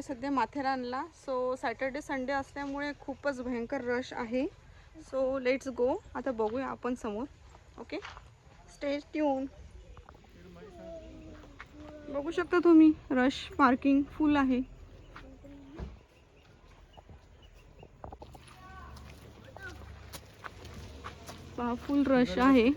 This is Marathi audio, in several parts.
सध्या माथेरानला. सो सॅटर्डे संडे असल्यामुळे खूपच भयंकर रश आहे. So let's go. आता बघूया आपण समोर. Okay, stay tune. बघू शकता तुम्ही, रश पार्किंग फुल आहे. पहा, फुल रश आहे.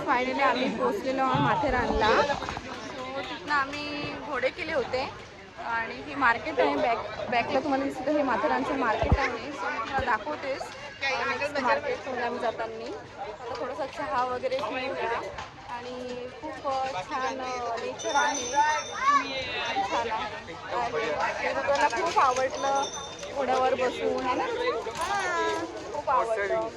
फायनली आम्ही पोहोचलेलो आहोत माथेरानला. सो तिथनं आम्ही घोडे केले होते आणि ही मार्केट आहे. बॅकला तुम्हाला दिसतं हे माथेरानचं मार्केट आहे. सो मी तुम्हाला दाखवतेस मार्केटमध्ये आम्ही जाताना. आता थोडासा चहा वगैरे पिऊया आणि खूप छान नेचर आहे, छान आहे. रुद्राला खूप आवडलं घोड्यावर बसून, आहे ना, खूप आवडलं.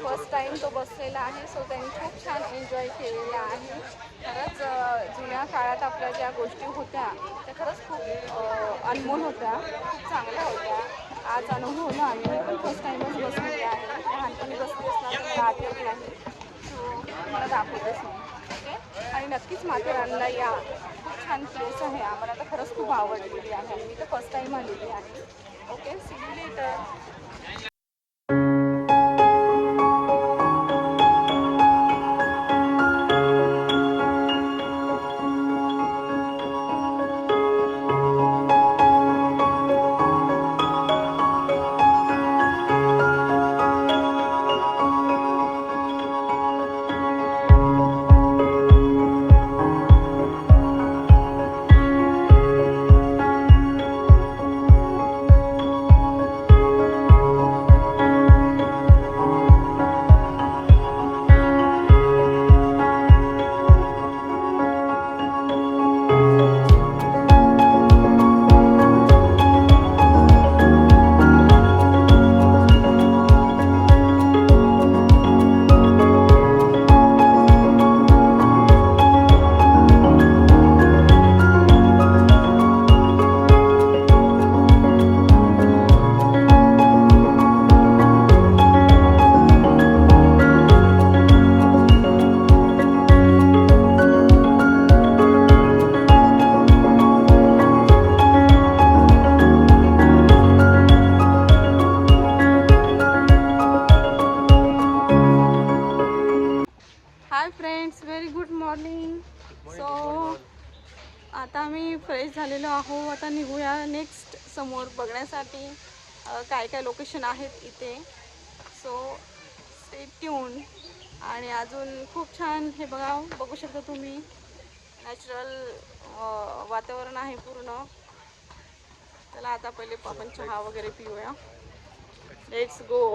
फर्स्ट टाइम तो बसलेला आहे. सो त्यांनी खूप छान एन्जॉय केलेला आहे. खरंच जुन्या काळात आपल्या ज्या गोष्टी होत्या त्या खरंच खूप अनमोल होत्या, खूप चांगल्या होत्या. आज अनुभवलं आम्ही. पण फर्स्ट टाईमच बसलेली आहे. लहानपणी बसली असणार आठवत नाही. सो मला दाखवतेच नाही. ओके, आणि नक्कीच माथेरानला या. खूप छान प्लेस आहे. आम्हाला तर खरंच खूप आवडलेली आहे. मी तर फर्स्ट टाईम आलेली आहे. Okay, see you later. Hi friends, very good morning. So आता आम्ही फ्रेश झालेलो आहो. आता निघूया नेक्स्ट समोर बघण्यासाठी काय काय लोकेशन आहेत इथे. So stay tune. आणि अजून खूप छान हे बघू शकता तुम्ही, नॅचरल वातावरण आहे पूर्ण. चला आता पहिले आपण चहा वगैरे पिऊया. Let's go.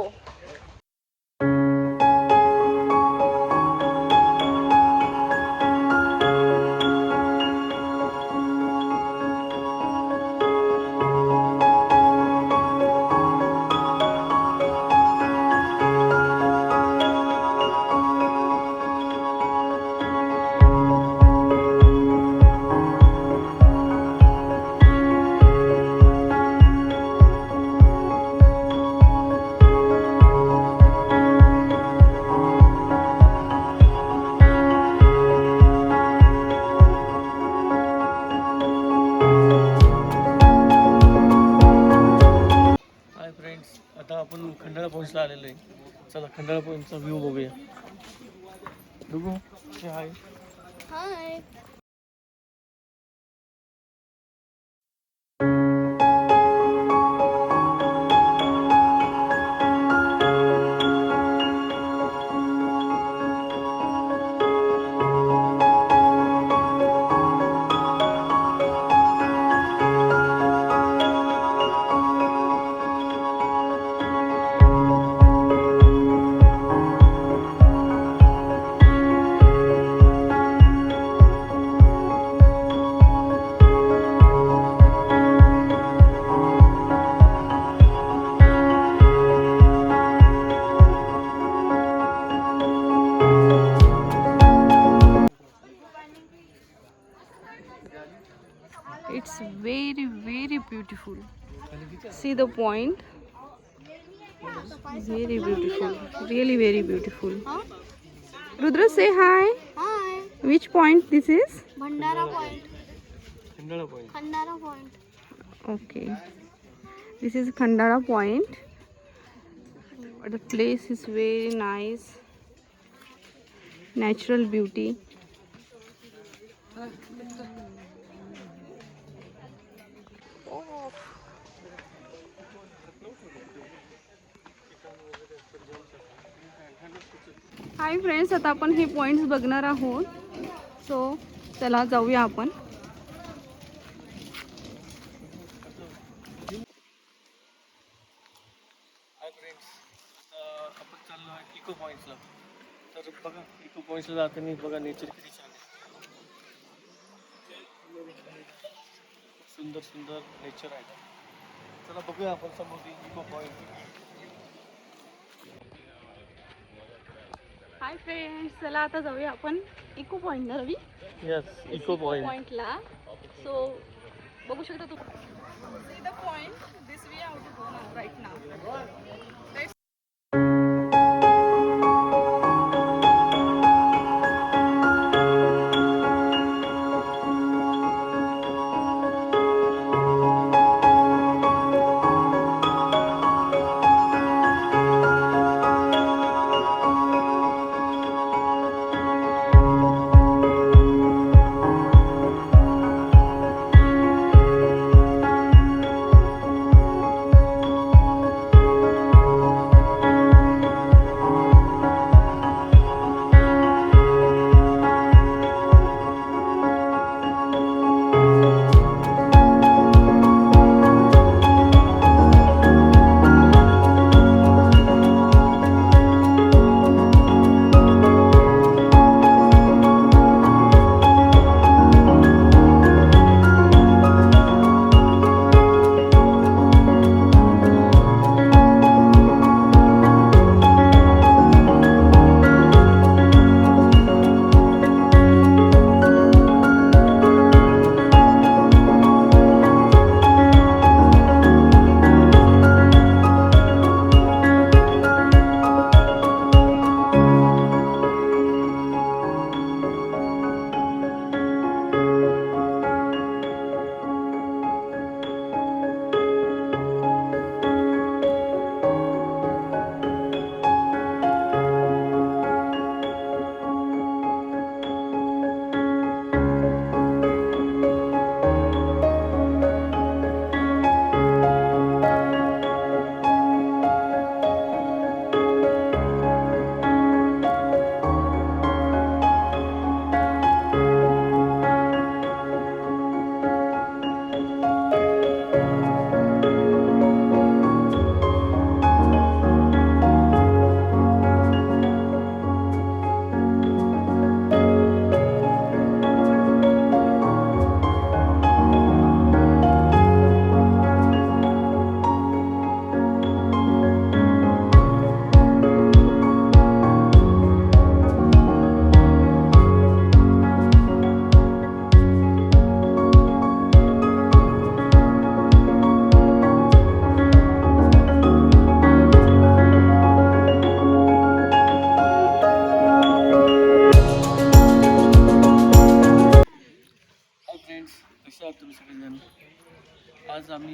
आपण खंडाळा पॉईंटला आलेलो आहे. चला खंडाळा पॉईंटचा व्ह्यू बघूया. बघू हे आहे. हाय. It's very beautiful. See the point. Very beautiful. Really very beautiful. Rudra, say hi. Hi, Which point this is? Bhandara Point. Khandala point. Bhandara Point. Okay. This is Khandara Point. The place is very nice. Natural beauty. Hi friends, आता आपण हे पॉइंट्स बघणार आहोत. सो चला जाऊया आपण. हाय फ्रेंड्स, आपण चाललो आहे इको पॉईंट्सला. तर बघा इको पॉईंट्सला जाताना बघा नेचर किती छान आहे. सुंदर सुंदर नेचर आहे. चला बघूया आपण समोर इको पॉईंट. हाय फ्रेंड्स, चला आता जाऊया आपण इको पॉइंटला. Ravi, yes echo point. पॉइंटला. सो बघू शकता तू. See the point. This we have to go now right now.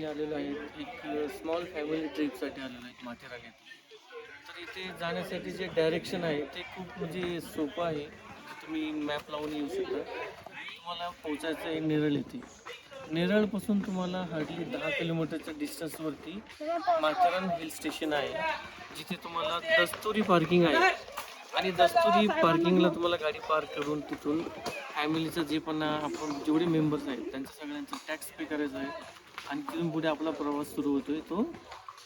आम्ही आलेलो आहे एक स्मॉल फॅमिली ट्रिपसाठी आलेलो आहे माथेरान येथे. तर इथे जाण्यासाठी जे डायरेक्शन आहे ते खूप म्हणजे सोपं आहे. तुम्ही मॅप लावून येऊ शकता. तुम्हाला पोहोचायचं आहे नेरळ येथे. नेरळपासून तुम्हाला हार्डली 10 किलोमीटरच्या डिस्टन्सवरती माथेरान हिल स्टेशन आहे, जिथे तुम्हाला दस्तुरी पार्किंग आहे. आणि दस्तुरी पार्किंगला तुम्हाला गाडी पार्क करून तिथून फॅमिलीचं जे पण आपण जेवढे मेंबर्स आहेत त्यांच्या सगळ्यांचा टॅक्स पे करायचा आहे. आणि तिथून पुढे आपला प्रवास सुरू होतोय तो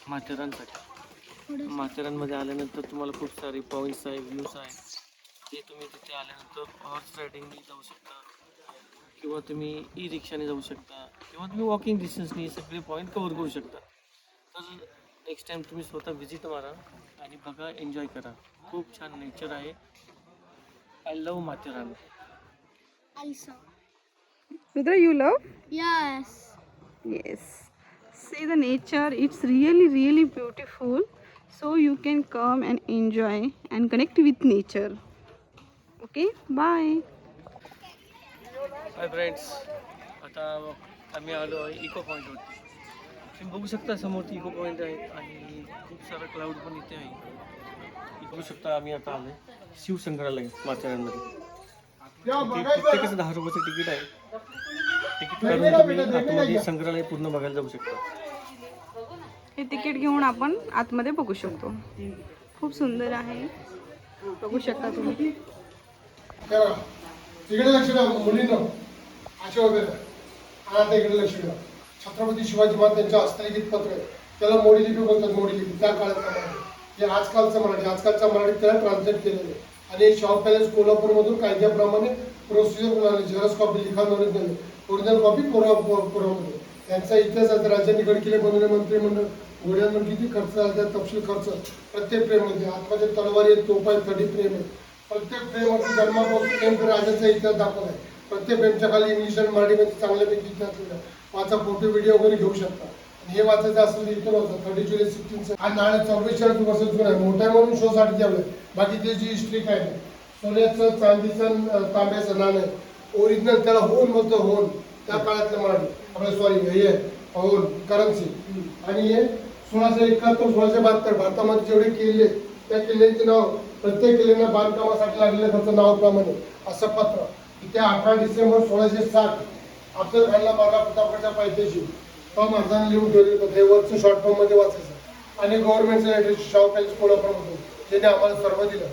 माथेरानसाठी. माथेरानमध्ये आल्यानंतर तुम्हाला खूप सारे पॉईंट्स आहे, व्ह्यूज आहे, ते तुम्ही तिथे आल्यानंतर हॉर्स रायडिंगने जाऊ शकता किंवा तुम्ही ई रिक्षाने जाऊ शकता किंवा तुम्ही वॉकिंग डिस्टन्सने हे सगळे पॉईंट कवर करू शकता. तर नेक्स्ट टाइम तुम्ही स्वतः व्हिजिट मारा आणि बघा, एन्जॉय करा. खूप छान नेचर आहे. I love Matheran. Also. Rudra, you love? Yes. Yes. See the nature, it's really, really beautiful. So you can come and enjoy and connect with nature. Okay, bye. Hi friends, आता आम्ही आलो आहे इको पॉईंटवरती. तुम्ही बघू शकता समोरती इको पॉईंट आहे आणि खूप सारा क्लाउड पण इथे आहे. बघू शकता आम्ही आता आलो आहे शिवसंग्रहालय माथेरानमध्ये. प्रत्येकाचं 10 रुपयाचं तिकीट आहे. तिकीट काढून तुम्ही आतमध्ये संग्रहालय पूर्ण बघायला जाऊ शकता. हे तिकीट घेऊन आपण आतमध्ये बघू शकतो. खूप सुंदर आहे, बघू शकता तुम्ही. तिकडे लक्ष द्या मुलींना, अशा वगैरे. आणि आता इकडे लक्ष द्या. छत्रपती शिवाजी महाराजांच्या हस्तलिखित पत्र आहे, त्याला मोडी लिपी बोलतात. मोडी लिपी त्या काळातलं मराठी, हे आजकालचं मराठी, आजकालच्या मराठीत त्याला ट्रान्सलेट केलेलं आहे. आणि शाहू पॅलेस कोल्हापूरमधून कायद्याप्रमाणे प्रोसिजर मिळाली. झेरॉक्स कॉपी लिखाण झाली, ओरिजिनल कॉपी पुरामध्ये. त्यांचा इतिहास आहे. राज्यांनी गड किल्ले बनवले, मंत्रिमंडळ, घोड्यांवर किती खर्च झाला त्या तपशील खर्च. प्रत्येक फ्रेममध्ये आतमध्ये तलवारी आहेत, तोफा आहेत, थडी फ्रेम आहे. प्रत्येक फ्रेमवरती जन्मापासून नेमकं राजाचा इतिहास दाखवला आहे. प्रत्येक फ्रेमच्या खाली इंग्लिश आणि मराठीमध्ये चांगल्यापैकी इतिहास लिहिला. वाचा, फोटो व्हिडिओ वगैरे घेऊ शकता. हे वाचायचं असेल तर इथं वाचा. 30 जुलै 16 हा नाणे 44 वर्ष जुना आहे. मोठा म्हणून शो साठी ठेवलंय. बाकी त्याची हिस्ट्री काय नाही. सोन्याचं, चांदीचं, तांब्याचं नाणं आहे. ओरिजिनल त्याला होन बोलतो, होन. त्या काळातलं मराठी आपलं, सॉरी हे होन करन्सी. आणि हे 1671 1672 भारतामध्ये जेवढे किल्ले, त्या किल्ल्यांचे नाव, प्रत्येक किल्ल्यांना बांधकामासाठी लागलेल्या खर्च नावाप्रमाणे असं पत्र. त्या 18 डिसेंबर 1660 अफजल खानला मारला प्रतापगडच्या पायथ्याशी. महाराजांनी लिहून ठेवलेलं पत्र हे वरचं शॉर्ट फॉर्म मध्ये वाचायचं. आणि गव्हर्नमेंटचं ॲड्रेस शाहू पॅलेस कोल्हापूरमधून, ज्याने आम्हाला सर्व दिलं.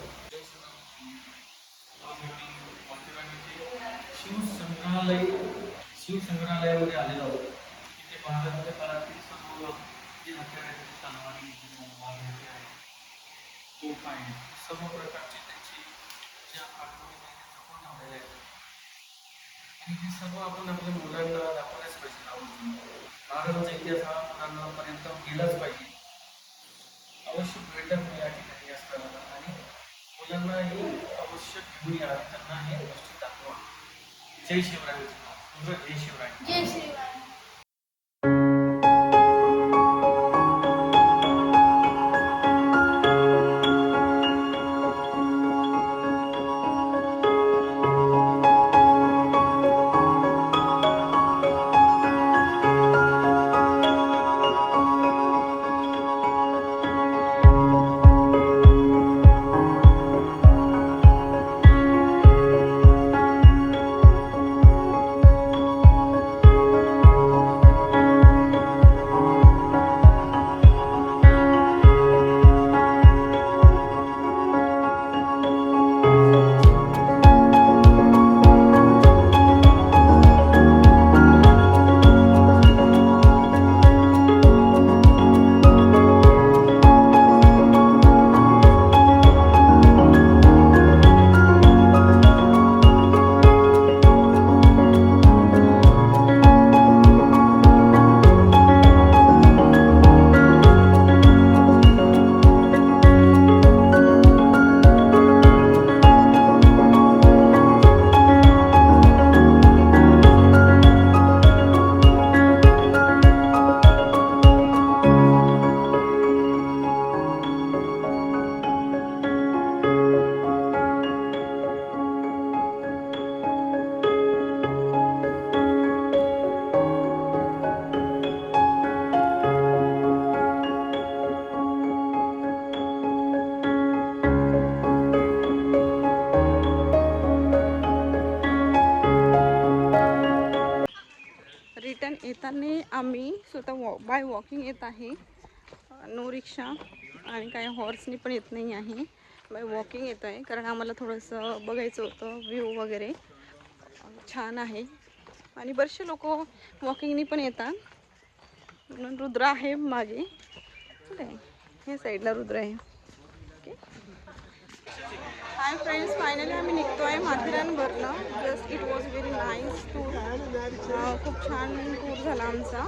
शिवसंग्रहालयामध्ये आलेलो आहोत. तिथे महाराजांच्या काळातील सर्व जे हत्यार आहेत, तलवारी, वाघनखे आहेत, तोफ आहेत, सर्व प्रकारचे त्यांची ज्या आठवणी जपून ठेवलेल्या आहेत. आणि हे सर्व आपण आपल्या मुलांना दाखवल्याच पाहिजे. आवर्जून महाराजांचा इतिहास हा मुलांनापर्यंत गेलाच पाहिजे. अवश्य भेटा या ठिकाणी असताना आणि मुलांनाही अवश्य घेऊन या, त्यांना हे गोष्टी दाखवा. जय शिवराय. जय शिवराय. जय श्रीराम. आम्ही स्वतः बाय वॉकिंग येत आहे. नो रिक्षा आणि काही हॉर्सनी पण येत नाही आहे. बाय वॉकिंग येत आहे कारण आम्हाला थोडंसं बघायचं होतं व्ह्यू वगैरे छान आहे आणि बरेचसे लोक वॉकिंगनी पण येतात. म्हणून रुद्र आहे मागे, हे साईडला रुद्र आहे. ओके, हाय फ्रेंड्स, फायनली आम्ही निघतो आहे माथेरानवरनं. Just it was very nice tour. खूप छान टूर झाला आमचा.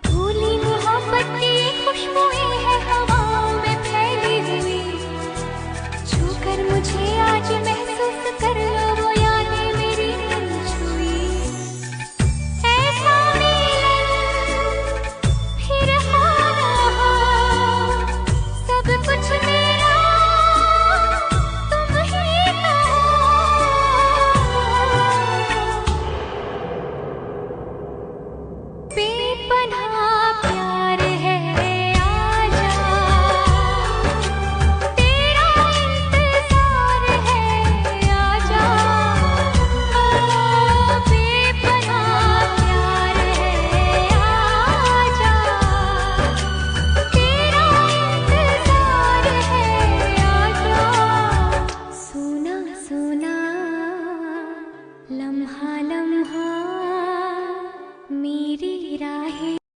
भूली मोहब्बत की खुशबुएं है हवाओं में फैली हुई, छूकर मुझे आज महसूस कर लो वो यादें मेरी दिल छुई. ऐसा मिलन फिर हो ना हो, सब कुछ मेरा तुम ही तो हो. बेपनाह